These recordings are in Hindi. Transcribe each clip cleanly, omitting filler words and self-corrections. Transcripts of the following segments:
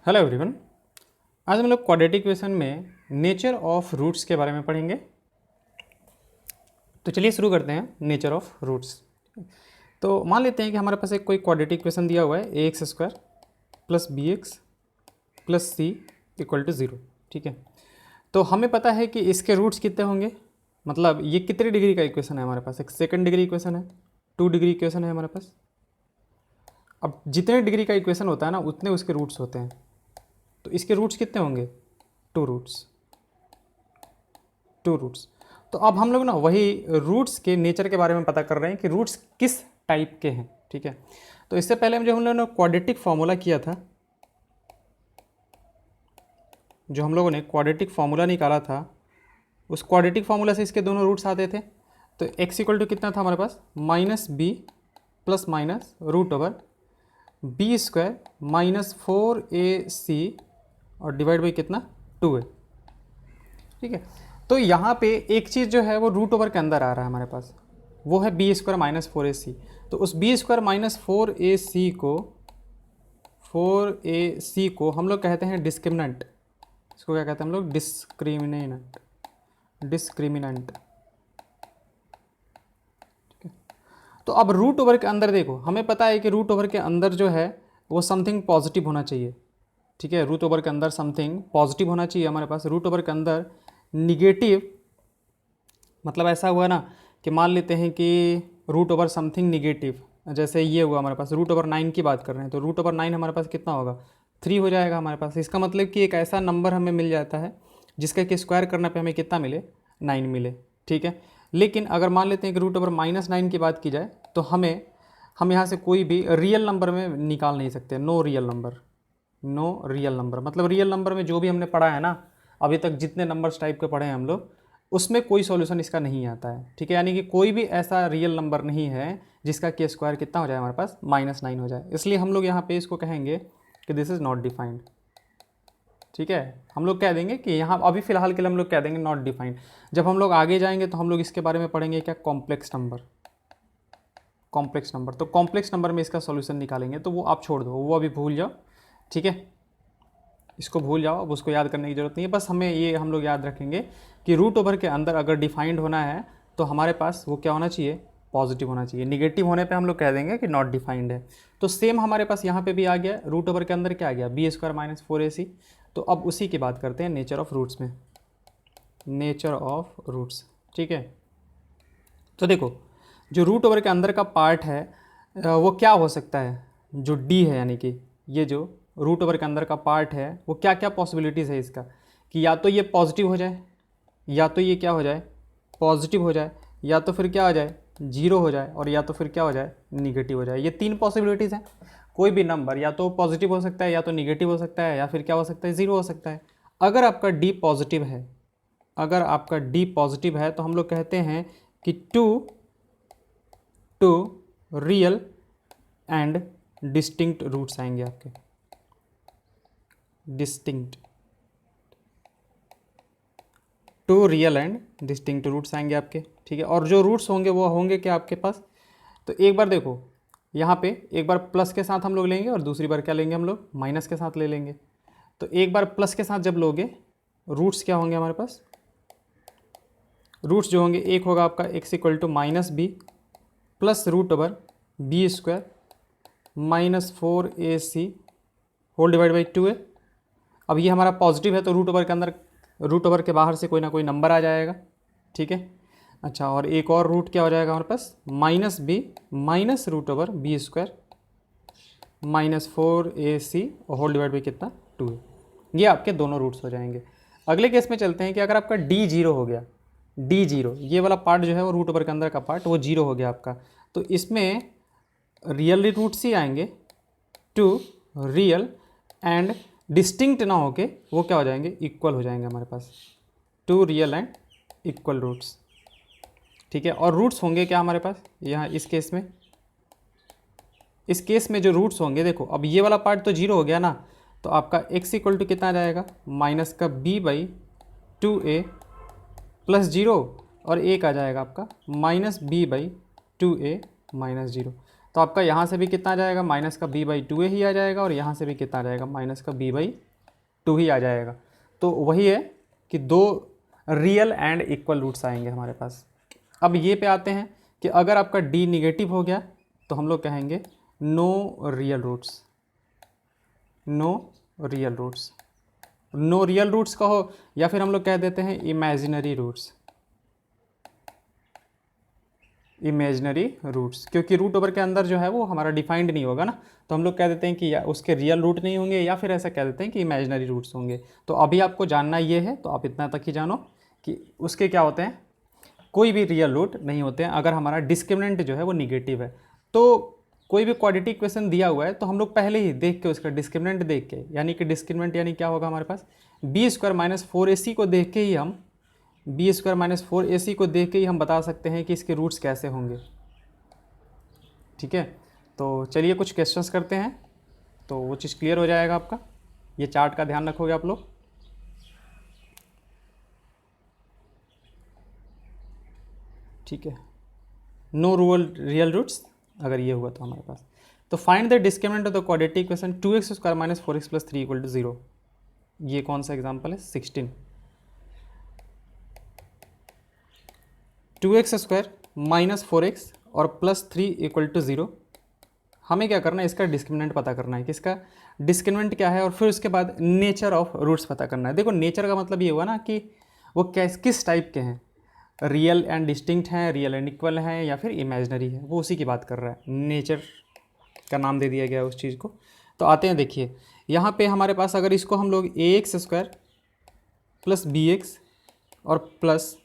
Hello everyone. आज हम लोग क्वाड्रेटिक इक्वेशन में नेचर ऑफ रूट्स के बारे में पढ़ेंगे। तो चलिए शुरू करते हैं नेचर ऑफ रूट्स। तो मान लेते हैं कि हमारे पास एक कोई क्वाड्रेटिक इक्वेशन दिया हुआ है a x square plus b x plus c equal to 0। ठीक है, तो हमें पता है कि इसके रूट्स कितने होंगे, मतलब ये कितने डिग्री का इक्वेशन है हमारे पास। एक सेकंड डिग्री इक्वेशन है, 2 डिग्री इक्वेशन है हमारे पास। अब जितने डिग्री का इक्वेशन होता है ना उतने उसके रूट्स होते हैं। तो इसके रूट्स कितने होंगे, 2 रूट्स। तो अब हम लोग ना वही रूट्स के नेचर के बारे में पता कर रहे हैं कि रूट्स किस टाइप के हैं। ठीक है, तो इससे पहले हम लोगों ने क्वाड्रेटिक फार्मूला किया था, जो हम लोगों ने क्वाड्रेटिक फार्मूला निकाला था, उस क्वाड्रेटिक फार्मूला से इसके दोनों रूट्स आते थे। तो x इक्वल टू कितना था हमारे पास, -b plus minus root over B square -4ac और डिवाइड बाई कितना 2a। ठीक है, तो यहाँ पे एक चीज़ जो है वो रूट ओवर के अंदर आ रहा है हमारे पास, वो है बी स्क्वायर -4ac। तो उस बी स्क्वायर -4ac को हम लोग कहते हैं डिस्क्रिमिनेंट। इसको क्या कहते हैं हम लोग, डिस्क्रिमिनेंट। तो अब रूट ओवर के अंदर देखो, हमें पता है कि रूट ओवर के अंदर जो है वो समथिंग पॉजिटिव होना चाहिए। ठीक है, रूट ओवर के अंदर समथिंग पॉजिटिव होना चाहिए हमारे पास। रूट ओवर के अंदर निगेटिव मतलब ऐसा हुआ ना कि मान लेते हैं कि रूट ओवर समथिंग निगेटिव, जैसे ये हुआ हमारे पास रूट ओवर 9 की बात कर रहे हैं, तो रूट ओवर 9 हमारे पास कितना होगा, 3 हो जाएगा हमारे पास। इसका मतलब कि एक ऐसा नंबर हमें मिल जाता है जिसका कि स्क्वायर करने पे हमें कितना मिले, 9 मिले। ठीक है, लेकिन अगर मान लेते हैं कि रूट ओवर -9 की बात की जाए तो हम यहाँ से कोई भी रियल नंबर में निकाल नहीं सकते। नो रियल नंबर मतलब रियल नंबर में जो भी हमने पढ़ा है ना अभी तक, जितने नंबर्स टाइप के पढ़े हैं हम लोग, उसमें कोई सॉल्यूशन इसका नहीं आता है। ठीक है, यानी कि कोई भी ऐसा रियल नंबर नहीं है जिसका के स्क्वायर कितना हो जाए हमारे पास, -9 हो जाए। इसलिए हम लोग यहाँ पे इसको कहेंगे कि दिस इज़ नॉट डिफाइंड। ठीक है, हम लोग कह देंगे कि यहाँ अभी फ़िलहाल के लिए हम लोग कह देंगे नॉट डिफाइंड। जब हम लोग आगे जाएंगे तो हम लोग इसके बारे में पढ़ेंगे क्या, कॉम्प्लेक्स नंबर। तो कॉम्प्लेक्स नंबर में इसका सॉल्यूशन निकालेंगे, तो वो आप छोड़ दो, वो अभी भूल जाओ। ठीक है, इसको भूल जाओ, अब उसको याद करने की ज़रूरत नहीं है। बस हमें ये हम लोग याद रखेंगे कि रूट ओवर के अंदर अगर डिफाइंड होना है तो हमारे पास वो क्या होना चाहिए, पॉजिटिव होना चाहिए। निगेटिव होने पे हम लोग कह देंगे कि नॉट डिफाइंड है। तो सेम हमारे पास यहाँ पे भी आ गया, रूट ओवर के अंदर क्या आ गया, बी स्क्वायर -4ac। तो अब उसी की बात करते हैं नेचर ऑफ रूट्स में, नेचर ऑफ रूट्स। ठीक है, तो देखो जो रूट ओवर के अंदर का पार्ट है वो क्या हो सकता है, जो डी है, यानी कि ये जो रूट ओवर के अंदर का पार्ट है वो क्या क्या पॉसिबिलिटीज़ है इसका, कि या तो ये पॉजिटिव हो जाए, या तो ये क्या हो जाए, पॉजिटिव हो जाए, या तो फिर क्या हो जाए, 0 हो जाए, और या तो फिर क्या हो जाए, निगेटिव हो जाए। ये 3 पॉसिबिलिटीज़ हैं। कोई भी नंबर या तो पॉजिटिव हो सकता है, या तो निगेटिव हो सकता है, या फिर क्या हो सकता है, 0 हो सकता है। अगर आपका डी पॉजिटिव है, तो हम लोग कहते हैं कि two real and distinct roots आएंगे आपके, two real and distinct roots आएंगे आपके। ठीक है, और जो रूट्स होंगे वो होंगे क्या आपके पास, तो एक बार देखो यहाँ पे एक बार प्लस के साथ हम लोग लेंगे और दूसरी बार क्या लेंगे, हम लोग माइनस के साथ ले लेंगे। तो एक बार प्लस के साथ जब लोगे, रूट्स क्या होंगे हमारे पास, रूट्स जो होंगे, एक होगा आपका x equal to -b plus root over B square -4ac whole divide by 2a। अब ये हमारा पॉजिटिव है तो रूट ओवर के अंदर, रूट ओवर के बाहर से कोई ना कोई नंबर आ जाएगा। ठीक है, अच्छा, और एक और रूट क्या हो जाएगा हमारे पास, -b minus root over B square -4ac whole divide by कितना, 2a। ये आपके दोनों रूट्स हो जाएंगे। अगले केस में चलते हैं कि अगर आपका डी 0 हो गया, ये वाला पार्ट जो है वो रूट ओवर के अंदर का पार्ट वो 0 हो गया आपका, तो इसमें रियल रूट्स ही आएंगे, टू रियल एंड डिस्टिंक्ट ना होके वो क्या हो जाएंगे, इक्वल हो जाएंगे हमारे पास, two real and equal roots. ठीक है, और रूट्स होंगे क्या हमारे पास यहाँ इस केस में जो रूट्स होंगे, देखो अब ये वाला पार्ट तो 0 हो गया ना, तो आपका x इक्वल टू कितना आ जाएगा, माइनस का b/2a प्लस 0, और एक आ जाएगा आपका -b/2a -0। तो आपका यहाँ से भी कितना आ जाएगा, माइनस का b/2 ही आ जाएगा, और यहाँ से भी कितना आ जाएगा, माइनस का b/2 ही आ जाएगा। तो वही है कि दो रियल एंड इक्वल रूट्स आएंगे हमारे पास। अब ये पे आते हैं कि अगर आपका d निगेटिव हो गया तो हम लोग कहेंगे no real roots, no real roots. No real roots कहो या फिर हम लोग कह देते हैं इमेजिनरी रूट्स, इमेजिनरी रूट्स, क्योंकि रूट ओवर के अंदर जो है वो हमारा डिफाइंड नहीं होगा ना, तो हम लोग कह देते हैं कि या उसके रियल रूट नहीं होंगे, या फिर ऐसा कह देते हैं कि इमेजिनरी रूट्स होंगे। तो अभी आपको जानना ये है, तो आप इतना तक ही जानो कि उसके क्या होते हैं, कोई भी रियल रूट नहीं होते हैं अगर हमारा डिस्क्रिमिनेंट जो है वो निगेटिव है। तो कोई भी क्वाड्रेटिक इक्वेशन दिया हुआ है तो हम लोग पहले ही देख के उसका डिस्क्रिमिनेंट देख के, यानी कि डिस्क्रिमिनेंट यानी क्या होगा हमारे पास, b² - 4ac को देख के ही हम b² - 4ac को देख के ही हम बता सकते हैं कि इसके रूट्स कैसे होंगे। ठीक है, तो चलिए कुछ क्वेश्चंस करते हैं तो वो चीज़ क्लियर हो जाएगा आपका। ये चार्ट का ध्यान रखोगे आप लोग। ठीक है, नो रियल रूट्स अगर ये हुआ तो हमारे पास, तो find the discriminant of the quadratic equation 2x² - 4x + 3 = 0। ये कौन सा एग्जांपल है, 16। 2x² - 4x और +3 = 0। हमें क्या करना है, इसका डिस्क्रिमिनेंट पता करना है, किसका डिस्क्रिमिनेंट क्या है, और फिर उसके बाद नेचर ऑफ रूट्स पता करना है। देखो नेचर का मतलब ये हुआ ना कि वो किस टाइप के हैं, रियल एंड डिस्टिंक्ट हैं, रियल एंड इक्वल हैं, या फिर इमेजनरी है, वो उसी की बात कर रहा है। नेचर का नाम दे दिया गया है उस चीज़ को। तो आते हैं, देखिए यहाँ पे हमारे पास अगर इसको हम लोग ax² + bx और प्लस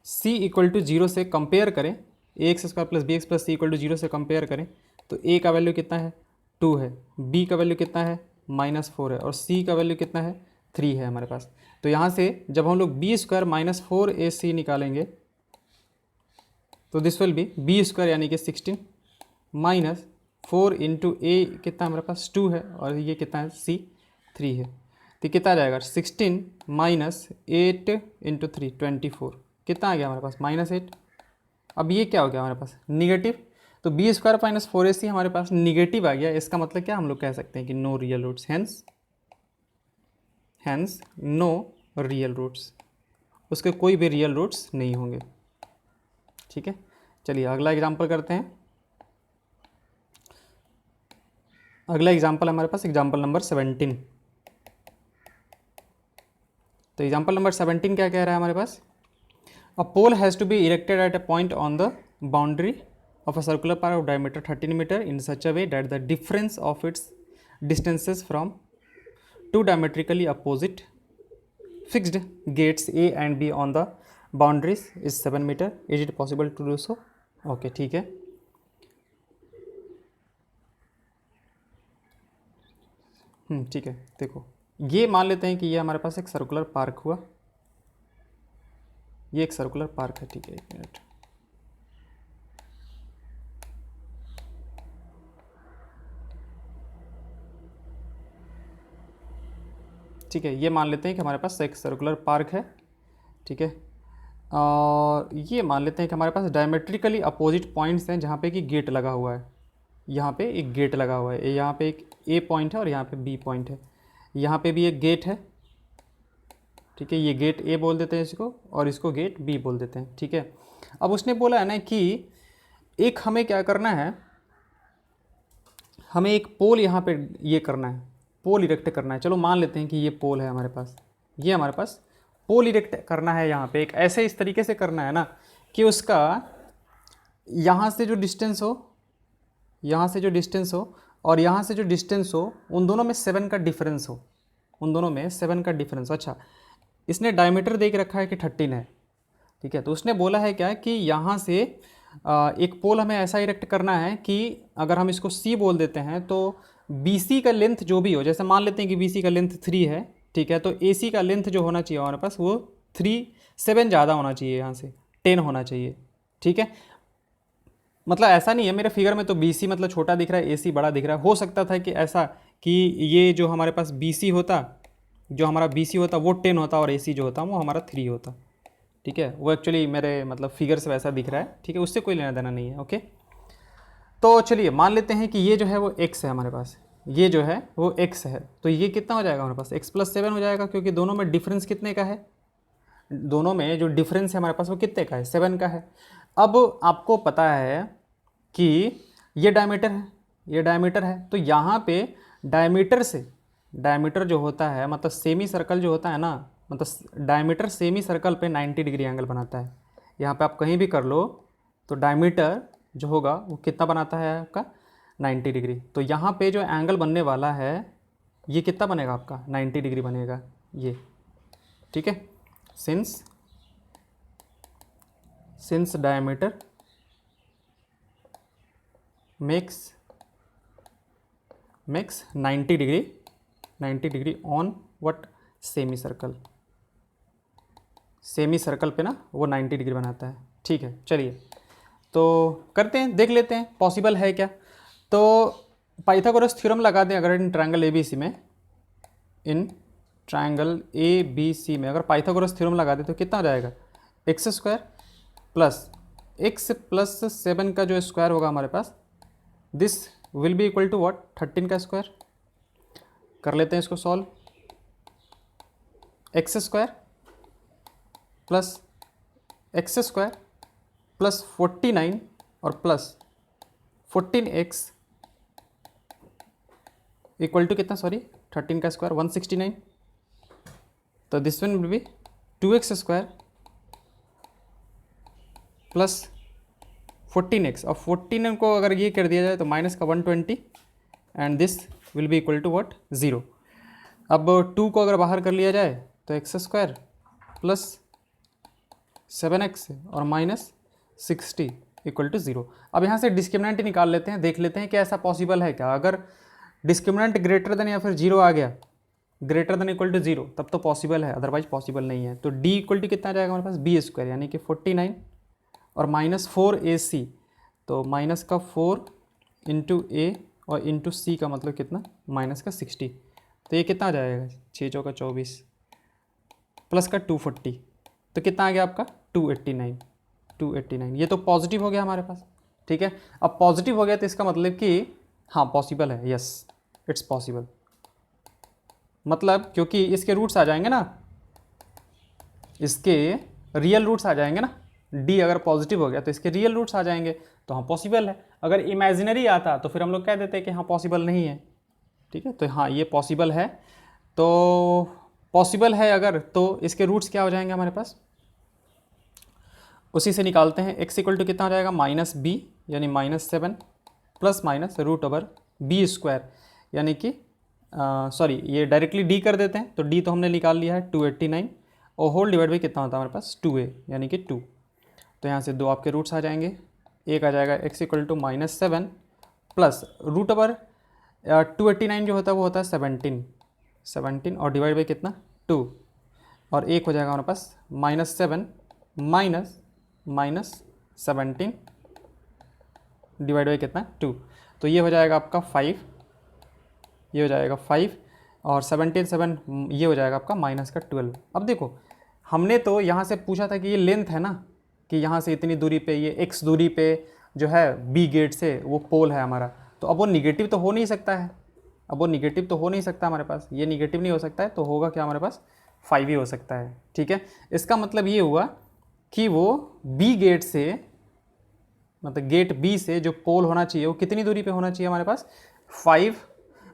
c = 0 से कंपेयर करें, ax² + bx + c = 0 से कंपेयर करें, तो a का वैल्यू कितना है, 2 है, b का वैल्यू कितना है, -4 है, और c का वैल्यू कितना है, 3 है हमारे पास। तो यहाँ से जब हम लोग b² - 4ac निकालेंगे तो दिस विल बी b² यानी कि 16 - 4 × a कितना हमारे पास 2 है, और ये कितना है c 3 है। तो कितना आ जाएगा, 16 - 8 × 3 24, कितना आ गया हमारे पास, -8। अब ये क्या हो गया हमारे पास, निगेटिव, तो b² - 4ac हमारे पास निगेटिव आ गया। इसका मतलब क्या, हम लोग कह सकते हैं कि no real roots, hence no real roots, उसके कोई भी रियल रूट्स नहीं होंगे। ठीक है, चलिए अगला एग्जांपल करते हैं। अगला एग्जांपल हमारे पास एग्जांपल नंबर 17। तो एग्जांपल नंबर 17 क्या कह रहा है हमारे पास, a pole has to be erected at a point on the boundary of a circular part of diameter 13 meter in such a way that the difference of its distances from two diametrically opposite fixed gates A and B on the boundaries is 7 meter. Is it possible to do so? Okay, ठीक है। ठीक है, देखो ये मान लेते हैं कि ये हमारे पास एक सर्कुलर पार्क हुआ, ये एक सर्कुलर पार्क है। ठीक है, 1 मिनट, ठीक है, ये मान लेते हैं कि हमारे पास एक सर्कुलर पार्क है। ठीक है, और ये मान लेते हैं कि हमारे पास डायमेट्रिकली अपोजिट पॉइंट्स हैं जहाँ पे कि गेट लगा हुआ है। यहाँ पे एक गेट लगा हुआ है, यहाँ पे एक ए पॉइंट है और यहाँ पे बी पॉइंट है, यहाँ पे भी एक गेट है। ठीक है, ये गेट ए बोल देते हैं इसको, और इसको गेट बी बोल देते हैं। ठीक है, अब उसने बोला है ना कि एक हमें क्या करना है, हमें एक पोल यहाँ पे ये करना है, पोल इरेक्ट करना है। चलो मान लेते हैं कि ये पोल है हमारे पास, ये हमारे पास पोल इरेक्ट करना है यहाँ पे, एक ऐसे इस तरीके से करना है ना कि उसका यहाँ से जो डिस्टेंस हो, यहाँ से जो डिस्टेंस हो और यहाँ से जो डिस्टेंस हो, उन दोनों में 7 का डिफरेंस हो, उन दोनों में 7 का डिफरेंस। अच्छा, इसने डायमीटर देख रखा है कि 13 है। ठीक है, तो उसने बोला है क्या कि यहाँ से एक पोल हमें ऐसा इरेक्ट करना है कि अगर हम इसको C बोल देते हैं तो BC का लेंथ जो भी हो, जैसे मान लेते हैं कि BC का लेंथ 3 है। ठीक है, तो AC का लेंथ जो होना चाहिए हमारे पास वो 7 ज़्यादा होना चाहिए, यहाँ से 10 होना चाहिए। ठीक है, मतलब ऐसा नहीं है मेरे फिगर में तो BC मतलब छोटा दिख रहा है, AC बड़ा दिख रहा है। हो सकता था कि ऐसा कि ये जो हमारे पास BC होता, जो हमारा BC होता वो 10 होता और AC जो होता वो हमारा 3 होता। ठीक है, वो एक्चुअली मेरे मतलब फिगर से वैसा दिख रहा है। ठीक है, उससे कोई लेना देना नहीं है। ओके, तो चलिए मान लेते हैं कि ये जो है वो x है हमारे पास, ये जो है वो x है, तो ये कितना हो जाएगा हमारे पास x+7 हो जाएगा, क्योंकि दोनों में डिफरेंस कितने का है, दोनों में जो डिफरेंस है हमारे पास वो कितने का है, 7 का है। अब आपको पता है कि ये डायमीटर है, ये डायमीटर है, तो यहाँ पे डायमीटर से, डायमीटर जो होता है मतलब सेमी सर्कल जो होता है ना, मतलब डायमीटर सेमी सर्कल पे 90 डिग्री एंगल बनाता है। यहाँ पे आप कहीं भी कर लो तो डायमीटर जो होगा वो कितना बनाता है आपका 90 डिग्री। तो यहाँ पे जो एंगल बनने वाला है ये कितना बनेगा आपका 90 डिग्री बनेगा ये, ठीक है। Since diameter makes 90 degree on what semi circle, semi circle पे ना वो 90 डिग्री बनाता है, ठीक है। चलिए तो करते हैं, देख लेते हैं पॉसिबल है क्या। तो पाइथागोरस थ्योरम लगा दें अगर इन ट्रायंगल ABC में, इन ट्रायंगल ABC में अगर पाइथागोरस थ्योरम लगा दें तो कितना हो जाएगा x² प्लस x+7 का जो स्क्वायर होगा हमारे पास, this will be equal to what 13 का स्क्वायर। कर लेते हैं इसको solve, x² plus x² plus 49 और प्लस 14x इक्वल टू कितना, सॉरी 13 का स्क्वायर 169, तो this one will B 2x² plus 14x, और 14 को अगर ये कर दिया जाए तो माइनस का 120 and this will be equal to what 0। अब 2 को अगर बाहर कर लिया जाए तो x² प्लस 7x और माइनस 60 इक्वल टू 0। अब यहाँ से डिस्क्रिमिनेंट निकाल लेते हैं, देख लेते हैं कि ऐसा पॉसिबल है क्या। अगर डिस्क्रिमिनेंट ग्रेटर देन या फिर 0 आ गया, ग्रेटर देन इक्वल टू 0, तब तो पॉसिबल है, अदरवाइज पॉसिबल नहीं है। तो d इक्वल टू कितना आ जाएगा हमारे पास b² यानी कि 49 और माइनस 4ac, तो माइनस का 4 इंटू a और इंटू c का मतलब कितना माइनस का 60, तो ये कितना आ जाएगा 6 चौका 24 प्लस का 240, तो कितना आ गया आपका 289। ये तो पॉजिटिव हो गया हमारे पास, ठीक है। अब पॉजिटिव हो गया तो इसका मतलब कि हाँ पॉसिबल है, यस इट्स पॉसिबल। मतलब क्योंकि इसके रूट्स आ जाएंगे ना, इसके रियल रूट्स आ जाएंगे ना, डी अगर पॉजिटिव हो गया तो इसके रियल रूट्स आ जाएंगे, तो हाँ पॉसिबल है। अगर इमेजिनरी आता तो फिर हम लोग कह देते कि हाँ पॉसिबल नहीं है, ठीक है। तो हाँ ये पॉसिबल है, तो पॉसिबल है अगर, तो इसके रूट्स क्या हो जाएंगे हमारे पास, उसी से निकालते हैं। x इक्वल टू कितना हो जाएगा -b यानी -7 प्लस माइनस √b² यानी कि सॉरी ये डायरेक्टली d कर देते हैं, तो d तो हमने निकाल लिया है 289 और होल डिवाइड बाई कितना होता है हमारे पास 2a यानी कि 2। तो यहाँ से दो आपके रूट्स आ जाएंगे, एक आ जाएगा x इक्वल टू -7 प्लस √289 जो होता है वो होता है 17 और डिवाइड बाई कितना 2, और एक हो जाएगा हमारे पास -7 माइनस 17 डिवाइड बाई कितना 2, तो ये हो जाएगा आपका 5, ये हो जाएगा 5 और 17 7 ये हो जाएगा आपका माइनस का 12। अब देखो हमने तो यहाँ से पूछा था कि ये लेंथ है ना, कि यहाँ से इतनी दूरी पे ये x दूरी पे जो है b गेट से वो पोल है हमारा, तो अब वो निगेटिव तो हो नहीं सकता है, अब वो निगेटिव तो हो नहीं सकता हमारे पास, ये निगेटिव नहीं हो सकता है, तो होगा क्या हमारे पास 5 ही हो सकता है, ठीक है। इसका मतलब ये हुआ कि वो b गेट से, मतलब गेट B से जो पोल होना चाहिए वो कितनी दूरी पे होना चाहिए हमारे पास 5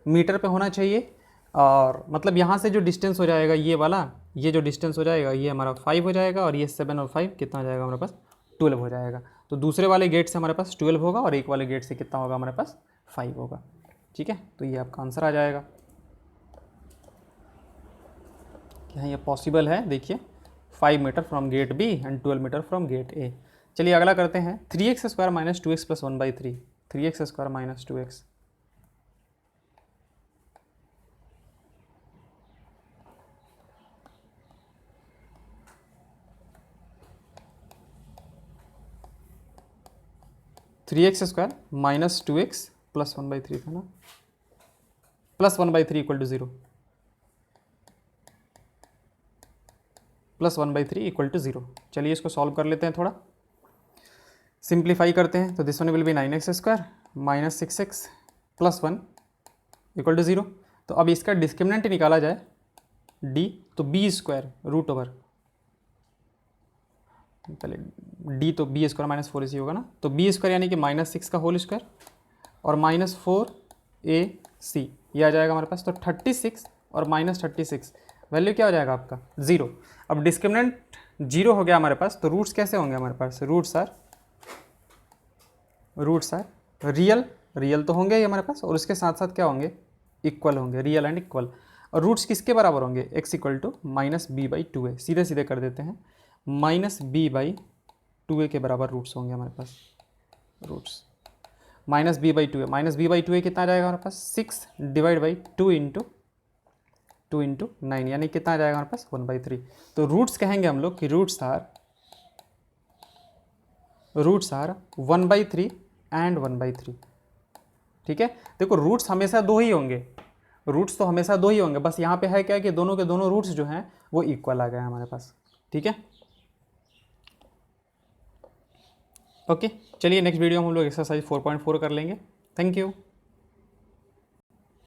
मीटर पे होना चाहिए, और मतलब यहाँ से जो डिस्टेंस हो जाएगा ये वाला, ये जो डिस्टेंस हो जाएगा ये हमारा 5 हो जाएगा, और ये 7 और 5 कितना हो जाएगा हमारे पास 12 हो जाएगा। तो दूसरे वाले गेट से हमारे पास 12 होगा और एक वाले गेट से कितना होगा हमारे पास 5 होगा, ठीक है। तो ये आपका आंसर आ जाएगा, यहाँ ये पॉसिबल है। देखिए 5 meter from gate B and 12 meter from gate A। चलिए अगला करते हैं 3x² minus 2x plus 1/3, 3x² minus 2x, three X square minus 2x plus 1/3 था ना, plus 1/3 equal to 0, plus 1/3 equal to 0। चलिए इसको सॉल्व कर लेते हैं थोड़ा। सिंप्लीफाई करते हैं तो this one will be 9x² minus 6x plus 1 equal to 0। तो अब इसका डिस्क्रिमिनेंट निकाला जाए d, तो b² रूट ओवर, पहले d तो b² माइनस 4 इसी होगा ना, तो b² यानी कि -6 का होल स्क्वायर और -4ac ये आ जाएगा हमारे पास। तो 36 और -36 वैल्यू क्या हो जाएगा आपका 0। अब डिस्क्रिमिनेंट 0 हो गया हमारे पास, तो रूट्स कैसे होंगे हमारे पास, रूट्स आर रियल तो होंगे ही हमारे पास, और उसके साथ साथ क्या होंगे, इक्वल होंगे, रियल एंड इक्वल। और रूट्स किसके बराबर होंगे, x इक्वल टू -b/2a, सीधे सीधे कर देते हैं, -b/2a के बराबर रूट्स होंगे हमारे पास। रूट्स -b/2a, -b/2a कितना आ जाएगा हमारे पास, 6 डिवाइड बाई 2 इंटू 9 यानी कितना आ जाएगा हमारे पास 1/3। तो रूट्स कहेंगे हम लोग कि रूट्स आर 1/3 एंड 1/3। ठीक है, देखो रूट्स हमेशा दो ही होंगे, रूट्स तो हमेशा दो ही होंगे, बस यहाँ पे है क्या कि दोनों के दोनों रूट्स जो हैं वो इक्वल आ गए हमारे पास। ठीक है, ओके, चलिए नेक्स्ट वीडियो में हम लोग एक्सरसाइज 4.4 कर लेंगे। Thank you.